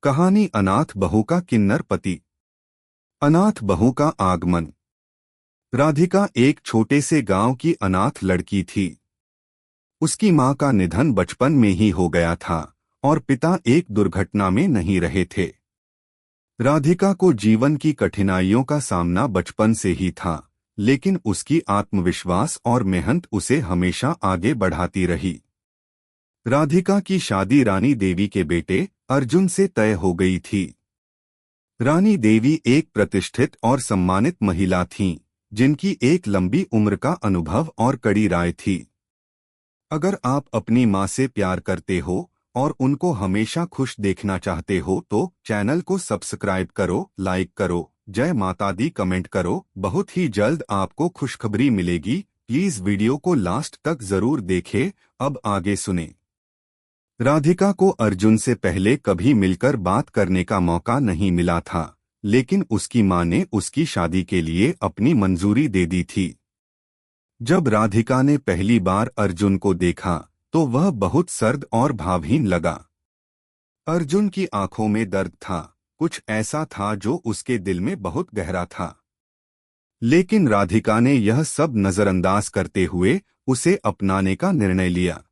कहानी अनाथ बहू का किन्नर पति। अनाथ बहू का आगमन। राधिका एक छोटे से गांव की अनाथ लड़की थी। उसकी मां का निधन बचपन में ही हो गया था और पिता एक दुर्घटना में नहीं रहे थे। राधिका को जीवन की कठिनाइयों का सामना बचपन से ही था, लेकिन उसकी आत्मविश्वास और मेहनत उसे हमेशा आगे बढ़ाती रही। राधिका की शादी रानी देवी के बेटे अर्जुन से तय हो गई थी। रानी देवी एक प्रतिष्ठित और सम्मानित महिला थीं, जिनकी एक लंबी उम्र का अनुभव और कड़ी राय थी। अगर आप अपनी मां से प्यार करते हो और उनको हमेशा खुश देखना चाहते हो तो चैनल को सब्सक्राइब करो, लाइक करो, जय माता दी कमेंट करो। बहुत ही जल्द आपको खुशखबरी मिलेगी। प्लीज वीडियो को लास्ट तक जरूर देखें। अब आगे सुने। राधिका को अर्जुन से पहले कभी मिलकर बात करने का मौका नहीं मिला था, लेकिन उसकी मां ने उसकी शादी के लिए अपनी मंजूरी दे दी थी। जब राधिका ने पहली बार अर्जुन को देखा तो वह बहुत सर्द और भावहीन लगा। अर्जुन की आंखों में दर्द था, कुछ ऐसा था जो उसके दिल में बहुत गहरा था। लेकिन राधिका ने यह सब नजरअंदाज करते हुए उसे अपनाने का निर्णय लिया।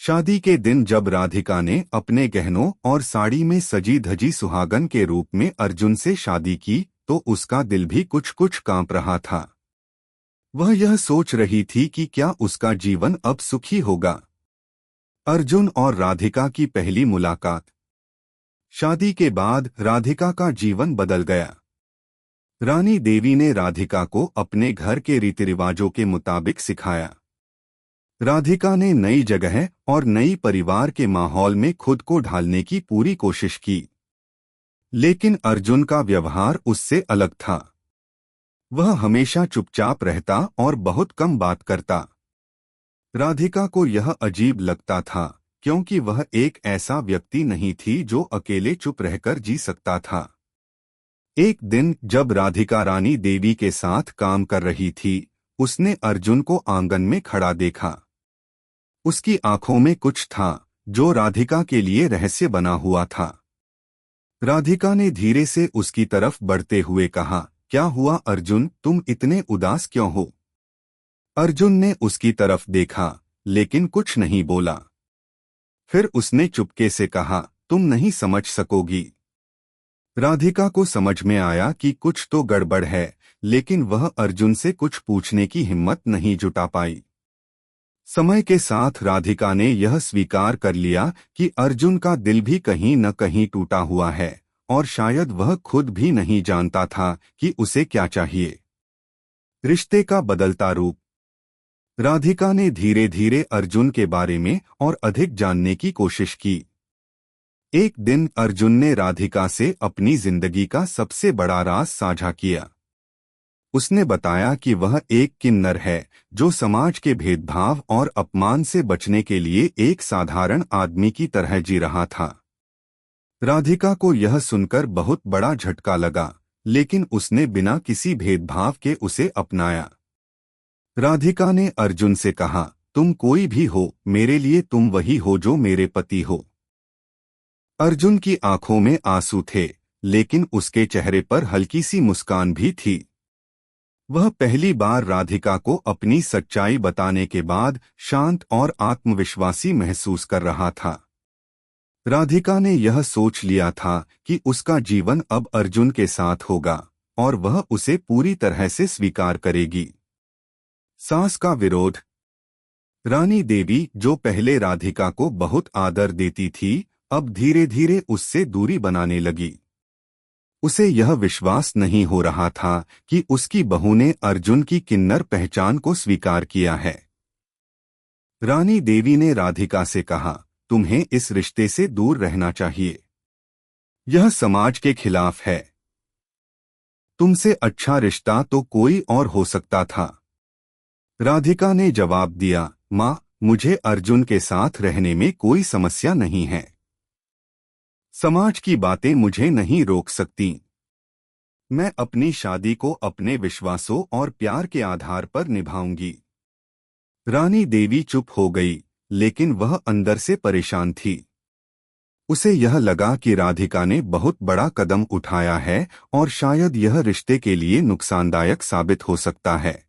शादी के दिन जब राधिका ने अपने गहनों और साड़ी में सजी धजी सुहागन के रूप में अर्जुन से शादी की तो उसका दिल भी कुछ कुछ कांप रहा था। वह यह सोच रही थी कि क्या उसका जीवन अब सुखी होगा। अर्जुन और राधिका की पहली मुलाकात। शादी के बाद राधिका का जीवन बदल गया। रानी देवी ने राधिका को अपने घर के रीति रिवाजों के मुताबिक सिखाया। राधिका ने नई जगह और नई परिवार के माहौल में खुद को ढालने की पूरी कोशिश की, लेकिन अर्जुन का व्यवहार उससे अलग था। वह हमेशा चुपचाप रहता और बहुत कम बात करता। राधिका को यह अजीब लगता था, क्योंकि वह एक ऐसा व्यक्ति नहीं थी जो अकेले चुप रहकर जी सकता था। एक दिन जब राधिका रानी देवी के साथ काम कर रही थी, उसने अर्जुन को आंगन में खड़ा देखा। उसकी आंखों में कुछ था जो राधिका के लिए रहस्य बना हुआ था। राधिका ने धीरे से उसकी तरफ बढ़ते हुए कहा, क्या हुआ अर्जुन, तुम इतने उदास क्यों हो? अर्जुन ने उसकी तरफ देखा, लेकिन कुछ नहीं बोला। फिर उसने चुपके से कहा, तुम नहीं समझ सकोगी। राधिका को समझ में आया कि कुछ तो गड़बड़ है, लेकिन वह अर्जुन से कुछ पूछने की हिम्मत नहीं जुटा पाई। समय के साथ राधिका ने यह स्वीकार कर लिया कि अर्जुन का दिल भी कहीं न कहीं टूटा हुआ है और शायद वह खुद भी नहीं जानता था कि उसे क्या चाहिए। रिश्ते का बदलता रूप। राधिका ने धीरे धीरे अर्जुन के बारे में और अधिक जानने की कोशिश की। एक दिन अर्जुन ने राधिका से अपनी जिंदगी का सबसे बड़ा राज साझा किया। उसने बताया कि वह एक किन्नर है जो समाज के भेदभाव और अपमान से बचने के लिए एक साधारण आदमी की तरह जी रहा था। राधिका को यह सुनकर बहुत बड़ा झटका लगा, लेकिन उसने बिना किसी भेदभाव के उसे अपनाया। राधिका ने अर्जुन से कहा, तुम कोई भी हो, मेरे लिए तुम वही हो जो मेरे पति हो। अर्जुन की आंखों में आंसू थे, लेकिन उसके चेहरे पर हल्की सी मुस्कान भी थी। वह पहली बार राधिका को अपनी सच्चाई बताने के बाद शांत और आत्मविश्वासी महसूस कर रहा था। राधिका ने यह सोच लिया था कि उसका जीवन अब अर्जुन के साथ होगा और वह उसे पूरी तरह से स्वीकार करेगी। सास का विरोध। रानी देवी, जो पहले राधिका को बहुत आदर देती थी, अब धीरे धीरे उससे दूरी बनाने लगी। उसे यह विश्वास नहीं हो रहा था कि उसकी बहू ने अर्जुन की किन्नर पहचान को स्वीकार किया है। रानी देवी ने राधिका से कहा, तुम्हें इस रिश्ते से दूर रहना चाहिए। यह समाज के खिलाफ है। तुमसे अच्छा रिश्ता तो कोई और हो सकता था। राधिका ने जवाब दिया, मां, मुझे अर्जुन के साथ रहने में कोई समस्या नहीं है। समाज की बातें मुझे नहीं रोक सकती। मैं अपनी शादी को अपने विश्वासों और प्यार के आधार पर निभाऊंगी। रानी देवी चुप हो गई, लेकिन वह अंदर से परेशान थी। उसे यह लगा कि राधिका ने बहुत बड़ा कदम उठाया है और शायद यह रिश्ते के लिए नुकसानदायक साबित हो सकता है।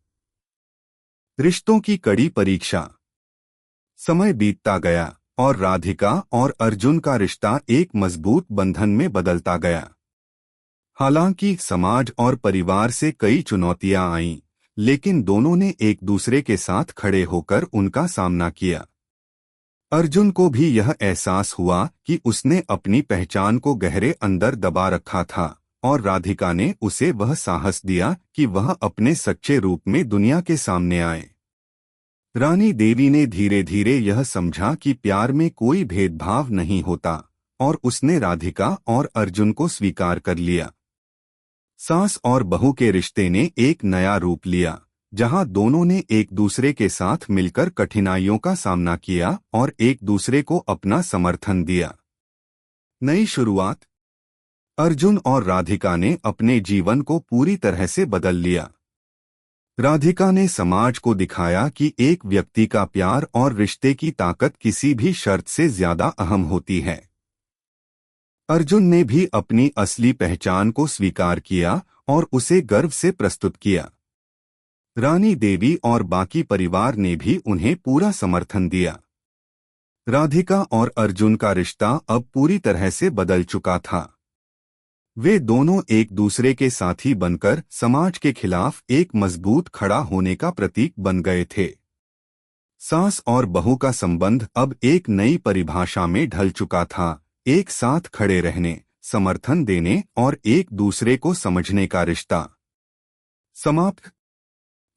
रिश्तों की कड़ी परीक्षा। समय बीतता गया और राधिका और अर्जुन का रिश्ता एक मजबूत बंधन में बदलता गया। हालांकि समाज और परिवार से कई चुनौतियां आईं, लेकिन दोनों ने एक दूसरे के साथ खड़े होकर उनका सामना किया। अर्जुन को भी यह एहसास हुआ कि उसने अपनी पहचान को गहरे अंदर दबा रखा था और राधिका ने उसे वह साहस दिया कि वह अपने सच्चे रूप में दुनिया के सामने आए। रानी देवी ने धीरे धीरे यह समझा कि प्यार में कोई भेदभाव नहीं होता और उसने राधिका और अर्जुन को स्वीकार कर लिया। सास और बहू के रिश्ते ने एक नया रूप लिया, जहां दोनों ने एक दूसरे के साथ मिलकर कठिनाइयों का सामना किया और एक दूसरे को अपना समर्थन दिया। नई शुरुआत। अर्जुन और राधिका ने अपने जीवन को पूरी तरह से बदल लिया। राधिका ने समाज को दिखाया कि एक व्यक्ति का प्यार और रिश्ते की ताकत किसी भी शर्त से ज्यादा अहम होती है। अर्जुन ने भी अपनी असली पहचान को स्वीकार किया और उसे गर्व से प्रस्तुत किया। रानी देवी और बाकी परिवार ने भी उन्हें पूरा समर्थन दिया। राधिका और अर्जुन का रिश्ता अब पूरी तरह से बदल चुका था। वे दोनों एक दूसरे के साथी बनकर समाज के खिलाफ एक मजबूत खड़ा होने का प्रतीक बन गए थे। सास और बहू का संबंध अब एक नई परिभाषा में ढल चुका था, एक साथ खड़े रहने, समर्थन देने और एक दूसरे को समझने का रिश्ता। समाप्त।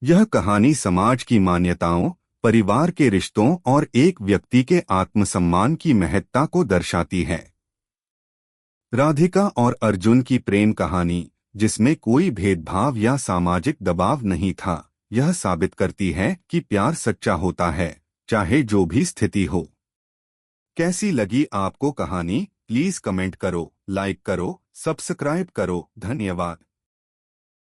यह कहानी समाज की मान्यताओं, परिवार के रिश्तों और एक व्यक्ति के आत्मसम्मान की महत्ता को दर्शाती है। राधिका और अर्जुन की प्रेम कहानी, जिसमें कोई भेदभाव या सामाजिक दबाव नहीं था, यह साबित करती है कि प्यार सच्चा होता है, चाहे जो भी स्थिति हो। कैसी लगी आपको कहानी? प्लीज कमेंट करो, लाइक करो, सब्सक्राइब करो। धन्यवाद।